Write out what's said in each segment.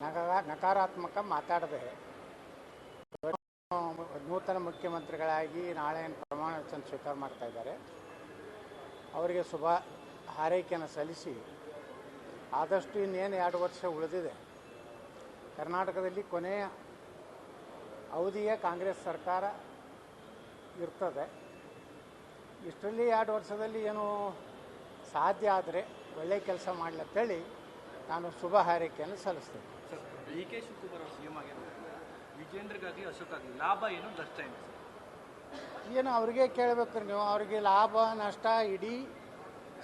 ನಕಾರಾತ್ಮಕ ಮಾತಾಡದೆ ನೂತನ ಮುಖ್ಯಮಂತ್ರಿಗಳಾಗಿ ನಾಳೆ ಪ್ರಮಾಣ ವಚನ ಸ್ವೀಕಾರ ಮಾಡ್ತಾ ಇದ್ದಾರೆ. ಅವರಿಗೆ ಶುಭ ಹಾರೈಕೆಯನ್ನು ಸಲ್ಲಿಸಿ ಆದಷ್ಟು ಇನ್ನೇನು 2 ವರ್ಷ ಉಳಿದಿದೆ. ಕರ್ನಾಟಕದಲ್ಲಿ ಕೊನೆಯ ಅವಧಿಯ ಕಾಂಗ್ರೆಸ್ ಸರ್ಕಾರ ಇರ್ತದೆ. ಇಷ್ಟರಲ್ಲಿ 2 ವರ್ಷದಲ್ಲಿ ಏನು ಸಾಧ್ಯ ಆದರೆ ಒಳ್ಳೆಯ ಕೆಲಸ ಮಾಡಲಂತೇಳಿ ನಾನು ಶುಭ ಹಾರೈಕೆಯನ್ನು ಸಲ್ಲಿಸ್ತೇನೆ. ಸರ್, DK ಶಿವಕುಮಾರ್ ಅವರು CM ಆಗಿರೋದ್ರಿಂದ ವಿಜೇಂದ್ರಗಾಗಿ ಅಶೋಕಾಗಿ ಲಾಭ ಏನು ನಷ್ಟ ಏನು ಸರ್? ಏನು ಅವ್ರಿಗೆ ಕೇಳಬೇಕು ನೀವು. ಅವರಿಗೆ ಲಾಭ ನಷ್ಟ ಇಡೀ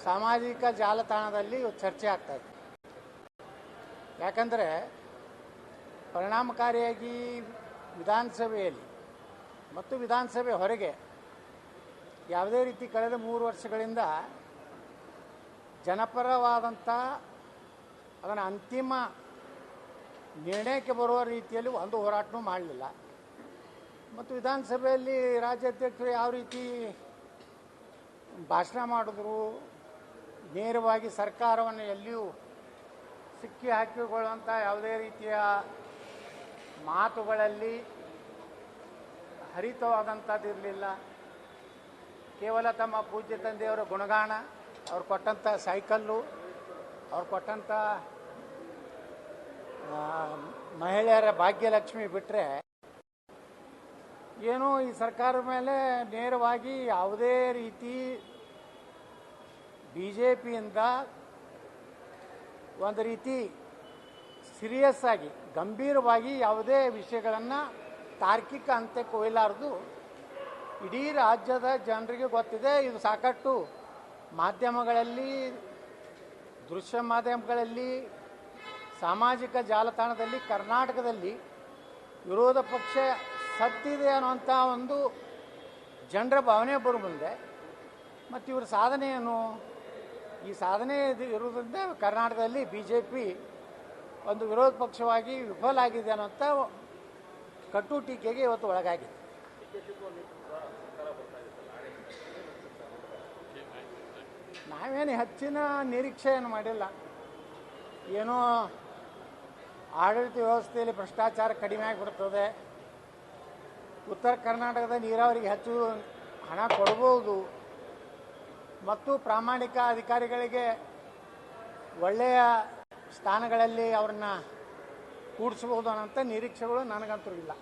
ಸಾಮಾಜಿಕ ಜಾಲತಾಣದಲ್ಲಿ ಚರ್ಚೆ ಆಗ್ತಾಯಿದೆ. ಯಾಕಂದರೆ ಪರಿಣಾಮಕಾರಿಯಾಗಿ ವಿಧಾನಸಭೆಯಲ್ಲಿ ಮತ್ತು ವಿಧಾನಸಭೆ ಹೊರಗೆ ಯಾವುದೇ ರೀತಿ ಕಳೆದ 3 ವರ್ಷಗಳಿಂದ ಜನಪರವಾದಂಥ ಅದನ್ನು ಅಂತಿಮ ನಿರ್ಣಯಕ್ಕೆ ಬರುವ ರೀತಿಯಲ್ಲಿ ಒಂದು ಹೋರಾಟನೂ ಮಾಡಲಿಲ್ಲ. ಮತ್ತು ವಿಧಾನಸಭೆಯಲ್ಲಿ ರಾಜ್ಯಾಧ್ಯಕ್ಷರು ಯಾವ ರೀತಿ ಭಾಷಣ ಮಾಡಿದ್ರು, ನೇರವಾಗಿ ಸರ್ಕಾರವನ್ನು ಎಲ್ಲಿಯೂ ಸಿಕ್ಕಿ ಹಾಕಿಕೊಳ್ಳುವಂಥ ಯಾವುದೇ ರೀತಿಯ ಮಾತುಗಳಲ್ಲಿ ಹರಿತವಾದಂಥದ್ದು ಇರಲಿಲ್ಲ. ಕೇವಲ ತಮ್ಮ ಪೂಜ್ಯ ತಂದೆಯವರ ಗುಣಗಾನ, ಅವ್ರು ಕೊಟ್ಟಂಥ ಸೈಕಲ್ಲು, ಅವ್ರು ಕೊಟ್ಟಂಥ ಮಹಿಳೆಯರ ಭಾಗ್ಯಲಕ್ಷ್ಮಿ ಬಿಟ್ಟರೆ ಏನೂ ಈ ಸರ್ಕಾರದ ಮೇಲೆ ನೇರವಾಗಿ ಯಾವುದೇ ರೀತಿ BJPಯಿಂದ ಒಂದು ರೀತಿ ಸೀರಿಯಸ್ ಆಗಿ ಗಂಭೀರವಾಗಿ ಯಾವುದೇ ವಿಷಯಗಳನ್ನು ತಾರ್ಕಿಕ ಅಂತ್ಯಕ್ಕೆ ಒಯ್ಯಲಾರದು ಇಡೀ ರಾಜ್ಯದ ಜನರಿಗೆ ಗೊತ್ತಿದೆ. ಇದು ಸಾಕಷ್ಟು ಮಾಧ್ಯಮಗಳಲ್ಲಿ, ದೃಶ್ಯ ಮಾಧ್ಯಮಗಳಲ್ಲಿ, ಸಾಮಾಜಿಕ ಜಾಲತಾಣದಲ್ಲಿ ಕರ್ನಾಟಕದಲ್ಲಿ ವಿರೋಧ ಪಕ್ಷ ಸತ್ತಿದೆ ಅನ್ನುವಂಥ ಒಂದು ಜನರ ಭಾವನೆ ಬರೋ ಮುಂದೆ ಮತ್ತು ಇವರ ಸಾಧನೆ ಏನು, ಈ ಸಾಧನೆ ಇರುವುದರಿಂದ ಕರ್ನಾಟಕದಲ್ಲಿ BJP ಒಂದು ವಿರೋಧ ಪಕ್ಷವಾಗಿ ವಿಫಲ ಆಗಿದೆ ಅನ್ನೋಂಥ ಕಟ್ಟು ಟೀಕೆಗೆ ಇವತ್ತು ಒಳಗಾಗಿದೆ. ನಾವೇನು ಹೆಚ್ಚಿನ ನಿರೀಕ್ಷೆಯನ್ನು ಮಾಡಿಲ್ಲ. ಏನೋ ಆಡಳಿತ ವ್ಯವಸ್ಥೆಯಲ್ಲಿ ಭ್ರಷ್ಟಾಚಾರ ಕಡಿಮೆ ಆಗಿಬಿಡ್ತದೆ, ಉತ್ತರ ಕರ್ನಾಟಕದ ನೀರಾವರಿಗೆ ಹೆಚ್ಚು ಹಣ ಕೊಡ್ಬೋದು ಮತ್ತು ಪ್ರಾಮಾಣಿಕ ಅಧಿಕಾರಿಗಳಿಗೆ ಒಳ್ಳೆಯ ಸ್ಥಾನಗಳಲ್ಲಿ ಅವ್ರನ್ನ ಕೂಡಿಸ್ಬೋದು ಅನ್ನೋಂಥ ನಿರೀಕ್ಷೆಗಳು ನನಗಂತೂ ಇಲ್ಲ.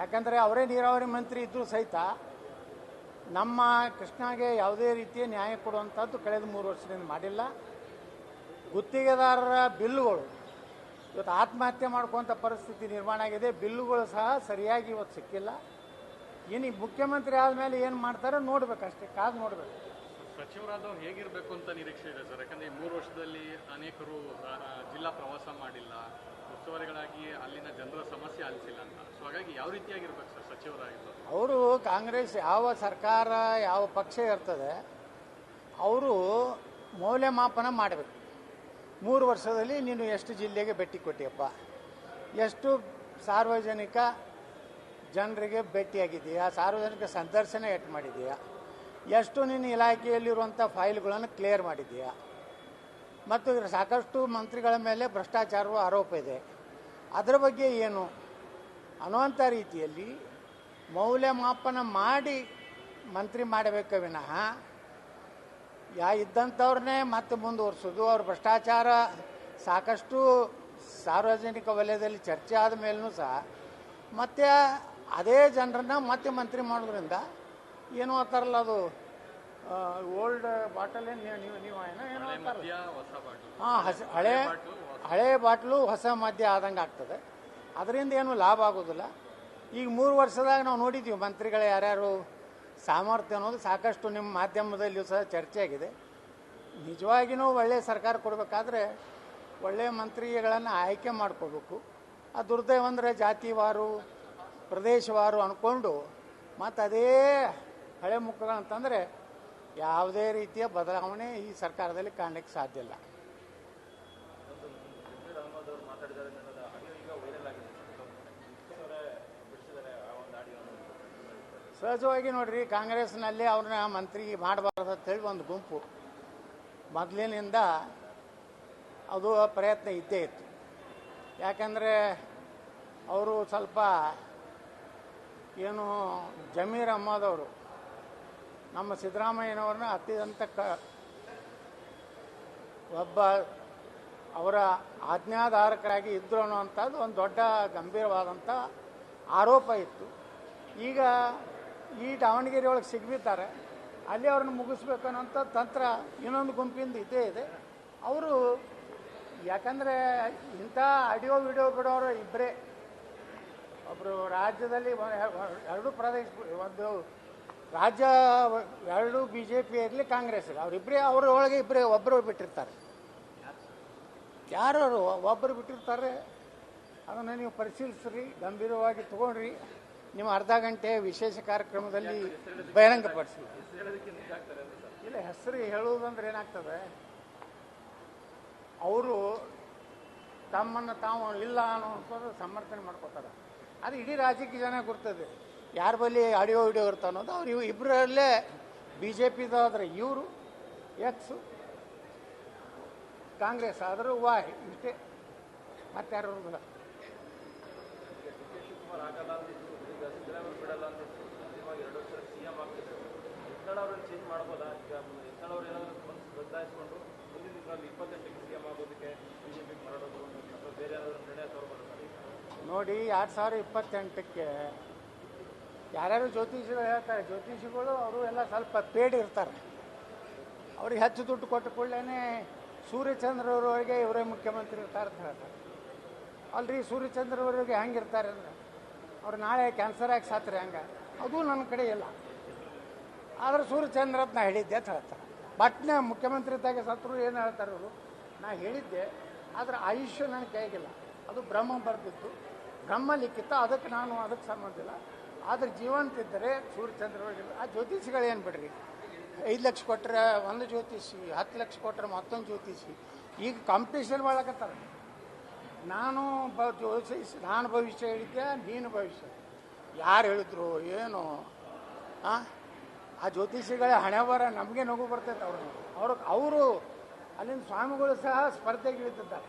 ಯಾಕಂದರೆ ಅವರೇ ನೀರಾವರಿ ಮಂತ್ರಿ ಇದ್ದರೂ ಸಹಿತ ನಮ್ಮ ಕೃಷ್ಣಾಗೆ ಯಾವುದೇ ರೀತಿಯ ನ್ಯಾಯ ಕೊಡುವಂಥದ್ದು ಕಳೆದ 3 ವರ್ಷದಿಂದ ಮಾಡಿಲ್ಲ. ಗುತ್ತಿಗೆದಾರರ ಬಿಲ್ಲುಗಳು ಇವತ್ತು ಆತ್ಮಹತ್ಯೆ ಮಾಡ್ಕೋಂಥ ಪರಿಸ್ಥಿತಿ ನಿರ್ಮಾಣ ಆಗಿದೆ. ಬಿಲ್ಲುಗಳು ಸಹ ಸರಿಯಾಗಿ ಇವತ್ತು ಸಿಕ್ಕಿಲ್ಲ. ಇನ್ನು ಮುಖ್ಯಮಂತ್ರಿ ಆದಮೇಲೆ ಏನು ಮಾಡ್ತಾರೋ ನೋಡ್ಬೇಕಷ್ಟೇ, ಕಾದು ನೋಡಬೇಕು. ಸಚಿವರಾದವ್ರು ಹೇಗಿರಬೇಕು ಅಂತ ನಿರೀಕ್ಷೆ ಇದೆ ಸರ್? ಯಾಕಂದರೆ 3 ವರ್ಷದಲ್ಲಿ ಅನೇಕರು ಜಿಲ್ಲಾ ಪ್ರವಾಸ ಮಾಡಿಲ್ಲ, ಉಸ್ತುವಾರಿಗಳಾಗಿ ಅಲ್ಲಿನ ಜನರ ಸಮಸ್ಯೆ ಆಲಿಸಿಲ್ಲ ಅಂತ. ಸೊ ಹಾಗಾಗಿ ಯಾವ ರೀತಿಯಾಗಿರ್ಬೇಕು ಸರ್ ಸಚಿವರಾಗಿದ್ದು? ಅವರು ಕಾಂಗ್ರೆಸ್ ಯಾವ ಸರ್ಕಾರ ಯಾವ ಪಕ್ಷ ಇರ್ತದೆ ಅವರು ಮೌಲ್ಯಮಾಪನ ಮಾಡಬೇಕು. 3 ವರ್ಷದಲ್ಲಿ ನೀನು ಎಷ್ಟು ಜಿಲ್ಲೆಗೆ ಭೇಟಿ ಕೊಟ್ಟಿಯಪ್ಪ, ಎಷ್ಟು ಸಾರ್ವಜನಿಕ ಜನರಿಗೆ ಭೇಟಿಯಾಗಿದೆಯಾ, ಸಾರ್ವಜನಿಕ ಸಂದರ್ಶನ ಎಷ್ಟು ಮಾಡಿದೆಯಾ, ಎಷ್ಟು ನಿನ್ನ ಇಲಾಖೆಯಲ್ಲಿರುವಂಥ ಫೈಲ್ಗಳನ್ನು ಕ್ಲಿಯರ್ ಮಾಡಿದೆಯಾ, ಮತ್ತು ಸಾಕಷ್ಟು ಮಂತ್ರಿಗಳ ಮೇಲೆ ಭ್ರಷ್ಟಾಚಾರದ ಆರೋಪ ಇದೆ, ಅದರ ಬಗ್ಗೆ ಏನು ಅನ್ನುವಂಥ ರೀತಿಯಲ್ಲಿ ಮೌಲ್ಯಮಾಪನ ಮಾಡಿ ಮಂತ್ರಿ ಮಾಡಬೇಕ ವಿನಃ ಇದ್ದಂಥವ್ರನ್ನೇ ಮತ್ತೆ ಮುಂದುವರಿಸೋದು. ಅವ್ರ ಭ್ರಷ್ಟಾಚಾರ ಸಾಕಷ್ಟು ಸಾರ್ವಜನಿಕ ವಲಯದಲ್ಲಿ ಚರ್ಚೆ ಆದ ಮೇಲೂ ಸಹ ಮತ್ತೆ ಅದೇ ಜನರನ್ನ ಮತ್ತೆ ಮಂತ್ರಿ ಮಾಡೋದ್ರಿಂದ ಏನೋ ಅಂತಾರಲ್ಲ, ಅದು ಓಲ್ಡ್ ಬಾಟಲ್ ನೀವು ಏನೋ ಅಂತಾರಲ್ಲ, ಹಳೆ ಬಾಟ್ಲು ಹೊಸ ಮದ್ಯ ಆದಂಗೆ ಆಗ್ತದೆ. ಅದರಿಂದ ಏನು ಲಾಭ ಆಗೋದಿಲ್ಲ. ಈಗ 3 ವರ್ಷದಾಗ ನಾವು ನೋಡಿದ್ದೀವಿ ಮಂತ್ರಿಗಳ ಯಾರ್ಯಾರು ಸಾಮರ್ಥ್ಯ ಅನ್ನೋದು ಸಾಕಷ್ಟು ನಿಮ್ಮ ಮಾಧ್ಯಮದಲ್ಲಿಯೂ ಸಹ ಚರ್ಚೆ ಆಗಿದೆ. ನಿಜವಾಗಿಯೂ ಒಳ್ಳೆಯ ಸರ್ಕಾರ ಕೊಡಬೇಕಾದ್ರೆ ಒಳ್ಳೆಯ ಮಂತ್ರಿಗಳನ್ನು ಆಯ್ಕೆ ಮಾಡ್ಕೋಬೇಕು. ಆ ದುರ್ದೈವ ಅಂದರೆ ಜಾತಿವಾರು ಪ್ರದೇಶವಾರು ಅಂದ್ಕೊಂಡು ಮತ್ತು ಅದೇ ಹಳೆ ಮುಖಗಳಂತಂದರೆ ಯಾವುದೇ ರೀತಿಯ ಬದಲಾವಣೆ ಈ ಸರ್ಕಾರದಲ್ಲಿ ಕಾಣಲಿಕ್ಕೆ ಸಾಧ್ಯ ಇಲ್ಲ. ಸಹಜವಾಗಿ ನೋಡ್ರಿ, ಕಾಂಗ್ರೆಸ್ನಲ್ಲಿ ಅವ್ರನ್ನ ಮಂತ್ರಿ ಮಾಡಬಾರ್ದು ಅಂತೇಳಿ ಒಂದು ಗುಂಪು ಮೊದಲಿನಿಂದ ಅದು ಪ್ರಯತ್ನ ಇದ್ದೇ ಇತ್ತು. ಯಾಕಂದರೆ ಅವರು ಸ್ವಲ್ಪ ಏನು ಜಮೀರ್ ಅಹ್ಮದ್ ಅವರು ನಮ್ಮ ಸಿದ್ದರಾಮಯ್ಯನವ್ರನ್ನ ಅತ್ಯಂತ ಒಬ್ಬ ಅವರ ಆಜ್ಞಾಧಾರಕರಾಗಿ ಇದ್ದರು ಅನ್ನುವಂಥದ್ದು ಒಂದು ದೊಡ್ಡ ಗಂಭೀರವಾದಂಥ ಆರೋಪ ಇತ್ತು. ಈಗ ಈ ದಾವಣಗೆರೆ ಒಳಗೆ ಸಿಗ್ಬಿದ್ದಾರೆ, ಅಲ್ಲಿ ಅವ್ರನ್ನ ಮುಗಿಸ್ಬೇಕು ಅನ್ನೋಂಥ ತಂತ್ರ ಇನ್ನೊಂದು ಗುಂಪಿಂದ ಇದ್ದೇ ಇದೆ. ಅವರು ಯಾಕಂದರೆ ಇಂಥ ಆಡಿಯೋ ವಿಡಿಯೋ ಬಿಡೋರು ಇಬ್ಬರೇ, ಒಬ್ಬರು ರಾಜ್ಯದಲ್ಲಿ ಎರಡು ಪ್ರದೇಶ, ಒಂದು ರಾಜ್ಯ ಎರಡು ಬಿ ಜೆ ಪಿ ಇರಲಿ ಕಾಂಗ್ರೆಸ್ ಇರಲಿ, ಅವರಿಬ್ಬರೇ ಅವರ ಒಳಗೆ ಒಬ್ಬರು ಬಿಟ್ಟಿರ್ತಾರೆ. ಯಾರು ಒಬ್ಬರು ಬಿಟ್ಟಿರ್ತಾರೆ, ಅದನ್ನು ನೀವು ಪರಿಶೀಲಿಸ್ರಿ, ಗಂಭೀರವಾಗಿ ತಗೊಂಡ್ರಿ. ನೀವು ಅರ್ಧ ಗಂಟೆ ವಿಶೇಷ ಕಾರ್ಯಕ್ರಮದಲ್ಲಿ ಬಹಿರಂಗಪಡಿಸಿ. ಇಲ್ಲ, ಹೆಸರು ಹೇಳುವುದಂದ್ರೆ ಏನಾಗ್ತದೆ, ಅವರು ತಮ್ಮನ್ನು ತಾವು ಇಲ್ಲ ಅನ್ನೋದು ಸಮರ್ಥನೆ ಮಾಡ್ಕೋತಾರೆ. ಅದು ಇಡೀ ರಾಜ್ಯಕ್ಕೆ ಜನ ಗೊತ್ತದೆ ಯಾರ ಬಳಿ ಆಡಿಯೋ ವಿಡಿಯೋ ಇರ್ತಾವೆ ಅನ್ನೋದು. ಅವ್ರು ಇಬ್ಬರಲ್ಲೇ ಬಿ ಜೆ ಪಿದಾದ್ರೆ ಇವರು ಎಕ್ಸು, ಕಾಂಗ್ರೆಸ್ ಆದರೂ ವಾಯ್, ಇಷ್ಟೇ, ಮತ್ತಾರು ಇಲ್ಲ. ನೋಡಿ, 2028ಕ್ಕೆ ಯಾರ್ಯಾರು ಜ್ಯೋತಿಷಿಗಳು ಹೇಳ್ತಾರೆ, ಜ್ಯೋತಿಷಿಗಳು ಅವರು ಎಲ್ಲ ಸ್ವಲ್ಪ ಪೇಡ್ ಇರ್ತಾರೆ. ಅವ್ರಿಗೆ ಹೆಚ್ಚು ದುಡ್ಡು ಕೊಟ್ಟ ಕೂಡಲೇ ಸೂರ್ಯಚಂದ್ರವರವರೆಗೆ ಇವರೇ ಮುಖ್ಯಮಂತ್ರಿ ಇರ್ತಾರೆ ಅಂತ ಹೇಳ್ತಾರೆ. ಅಲ್ರಿ, ಸೂರ್ಯಚಂದ್ರವರಿಗೆ ಹೆಂಗಿರ್ತಾರೆ ಅಂದರೆ ಅವ್ರು ನಾಳೆ ಕ್ಯಾನ್ಸರ್ ಆಗಿ ಸಾತ್ರೆ ಹಂಗೆ, ಅದು ನನ್ನ ಕಡೆ ಇಲ್ಲ. ಆದರೆ ಸೂರ್ಯಚಂದ್ರ ಅಂತ ನಾ ಹೇಳಿದ್ದೆ ಅಂತ ಹೇಳ್ತಾರೆ. ಬಟ್ನೆ ಮುಖ್ಯಮಂತ್ರಿ ಇದ್ದಾಗ ಸತ್ರು ಏನು ಹೇಳ್ತಾರೆ ಅವರು, ನಾ ಹೇಳಿದ್ದೆ, ಆದರೆ ಆಯುಷ್ಯ ನನಗೆ ಕೈಗಿಲ್ಲ, ಅದು ಬ್ರಹ್ಮ ಬರೆದಿತ್ತು, ಬ್ರಹ್ಮ ಲಿಖಿತ, ಅದಕ್ಕೆ ಸಂಬಂಧ ಇಲ್ಲ. ಆದರೆ ಜೀವಂತಿದ್ದರೆ ಸೂರ್ಯಚಂದ್ರವರೆಗಿಲ್ಲ. ಆ ಜ್ಯೋತಿಷಿಗಳೇನು ಬಿಡ್ರಿ, 5 ಲಕ್ಷ ಕೊಟ್ಟರೆ ಒಂದು ಜ್ಯೋತಿಷಿ, 10 ಲಕ್ಷ ಕೊಟ್ಟರೆ ಮತ್ತೊಂದು ಜ್ಯೋತಿಷಿ. ಈಗ ಕಾಂಪಿಟೇಷನ್ ಮಾಡಕತ್ತಾರೆ. ನಾನು ಭವಿಷ್ಯ ಹೇಳಿದ್ದೆ, ನೀನು ಭವಿಷ್ಯ, ಯಾರು ಹೇಳಿದ್ರು ಏನು? ಆ ಜ್ಯೋತಿಷಿಗಳೇ ಹಣೆ ಬರ, ನಮಗೆ ನಗು ಬರ್ತೈತೆ. ಅವರು ಅಲ್ಲಿನ ಸ್ವಾಮಿಗಳು ಸಹ ಸ್ಪರ್ಧೆಗಿಳಿದಿದ್ದಾರೆ.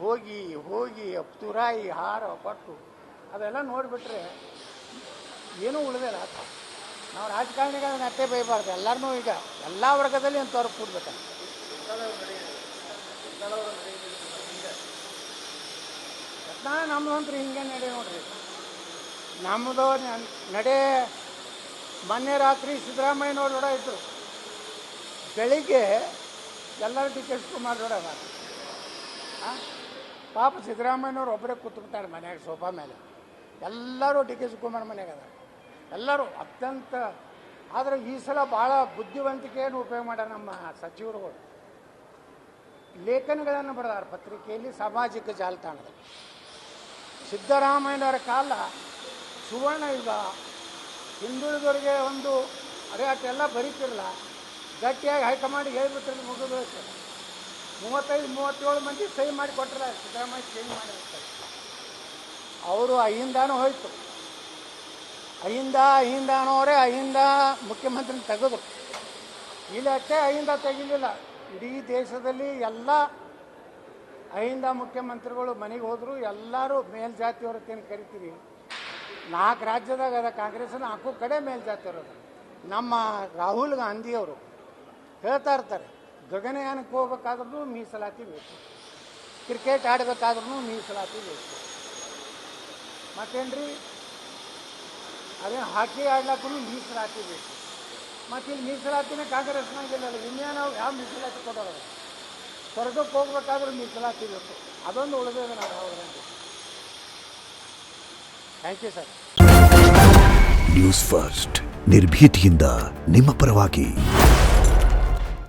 ಹೋಗಿ ತುರಾಯಿ ಹಾರ ಕೊಟ್ಟು ಅದೆಲ್ಲ ನೋಡಿಬಿಟ್ರೆ ಏನೂ ಉಳಿದಿಲ್ಲ. ನಾವು ರಾಜಕಾರಣಿಗಳನ್ನ ಅಟ್ಟೆ ಬೈಬಾರ್ದು, ಎಲ್ಲರನ್ನೂ ಈಗ ಎಲ್ಲ ವರ್ಗದಲ್ಲಿ ಅಂಥವ್ರು ಕೂಡ್ಬೇಕು. ನಮ್ಮದಂತೂ ಹಿಂಗೆ ನಡೆ ನೋಡ್ರಿ, ನಮ್ಮದು ನಡೆ. ಮೊನ್ನೆ ರಾತ್ರಿ ಸಿದ್ದರಾಮಯ್ಯನವ್ರು ನೋಡ ಇದ್ರು, ಬೆಳಿಗ್ಗೆ ಎಲ್ಲರೂ ಡಿ ಕೆ ಶಿವಕುಮಾರ್ ನೋಡ. ಪಾಪ ಸಿದ್ದರಾಮಯ್ಯನವ್ರು ಒಬ್ಬರೇ ಕೂತ್ಬಿಟ್ಟಾರೆ ಮನ್ಯಾಗ ಸೋಫಾ ಮೇಲೆ. ಎಲ್ಲರೂ ಡಿ ಕೆ ಶಿವಕುಮಾರ್ ಮನೆಯಾಗ ಅದ, ಎಲ್ಲರೂ ಅತ್ಯಂತ. ಆದರೆ ಈ ಸಲ ಭಾಳ ಬುದ್ಧಿವಂತಿಕೆಯನ್ನು ಉಪಯೋಗ ಮಾಡ್ಯಾರ ನಮ್ಮ ಸಚಿವರುಗಳು. ಲೇಖನಗಳನ್ನು ಬರೆದಾರ ಪತ್ರಿಕೆಯಲ್ಲಿ, ಸಾಮಾಜಿಕ ಜಾಲತಾಣದಲ್ಲಿ. ಸಿದ್ದರಾಮಯ್ಯನವರ ಕಾಲ ಸುವರ್ಣ ಯುಗ, ಹಿಂದುಳಿದವರಿಗೆ ಒಂದು ಅರೆ ಅಷ್ಟೆಲ್ಲ ಬರೀತಿರಲ್ಲ, ಗಟ್ಟಿಯಾಗಿ ಹೈಕಮಾಂಡಿಗೆ ಹೇಳ್ಬಿಟ್ರೆ ಮುಗಿದು 35-37 ಮಂದಿ ಸಹಿ ಮಾಡಿ ಕೊಟ್ಟರೆ ಸಿದ್ದರಾಮಯ್ಯ ಚೇಂಜ್ ಮಾಡಿರ್ತಾರೆ. ಅವರು ಅಹಿಂದಾನೂ ಹೋಯ್ತು, ಅಹಿಂದ ಅನ್ನೋರೇ ಅಹಿಂದ ಮುಖ್ಯಮಂತ್ರಿನ ತೆಗೆದ್ರು. ಇಲ್ಲಿ ಅಷ್ಟೇ ಅಹಿಂದ ತೆಗಿಲಿಲ್ಲ, ಇಡೀ ದೇಶದಲ್ಲಿ ಎಲ್ಲ ಅಹಿಂದ ಮುಖ್ಯಮಂತ್ರಿಗಳು ಮನೆಗೆ ಹೋದರು. ಎಲ್ಲರೂ ಮೇಲ್ಜಾತಿಯವ್ರತ್ತೇನು ಕರಿತೀರಿ, 4 ರಾಜ್ಯದಾಗ ಅದ ಕಾಂಗ್ರೆಸ್ನ 4 ಕಡೆ ಮೇಲ್ಜಾತಿಯವರು. ನಮ್ಮ ರಾಹುಲ್ ಗಾಂಧಿಯವರು ಹೇಳ್ತಾ ಇರ್ತಾರೆ, ಗಗನಯಾನಕ್ಕೆ ಹೋಗ್ಬೇಕಾದ್ರೂ ಮೀಸಲಾತಿ ಬೇಕು, ಕ್ರಿಕೆಟ್ ಆಡಬೇಕಾದ್ರೂ ಮೀಸಲಾತಿ ಬೇಕು, ಮತ್ತೇನ್ರಿ ಅದೇನು ಹಾಕಿ ಆಡ್ಲಕ್ಕೂ ಮೀಸಲಾತಿ ಬೇಕು. ಮತ್ತು ಇಲ್ಲಿ ಮೀಸಲಾತಿನೇ ಕಾಂಗ್ರೆಸ್ನಾಗಿಲ್ಲ, ಇನ್ನೇನು ಯಾವ ಮೀಸಲಾತಿ ಕೊಡೋದು? ಸ್ವರ್ಗಕ್ಕೆ ಹೋಗ್ಬೇಕಾದ್ರೂ ಮೀಸಲಾತಿ ಬೇಕು, ಅದೊಂದು ಉಳಿದಿದೆ ನಾವು ಅವರಲ್ಲಿ. Thank you sir. News first, ನಿರ್ಭೀತಿಯಿಂದ ನಿಮ್ಮ ಪರವಾಗಿ.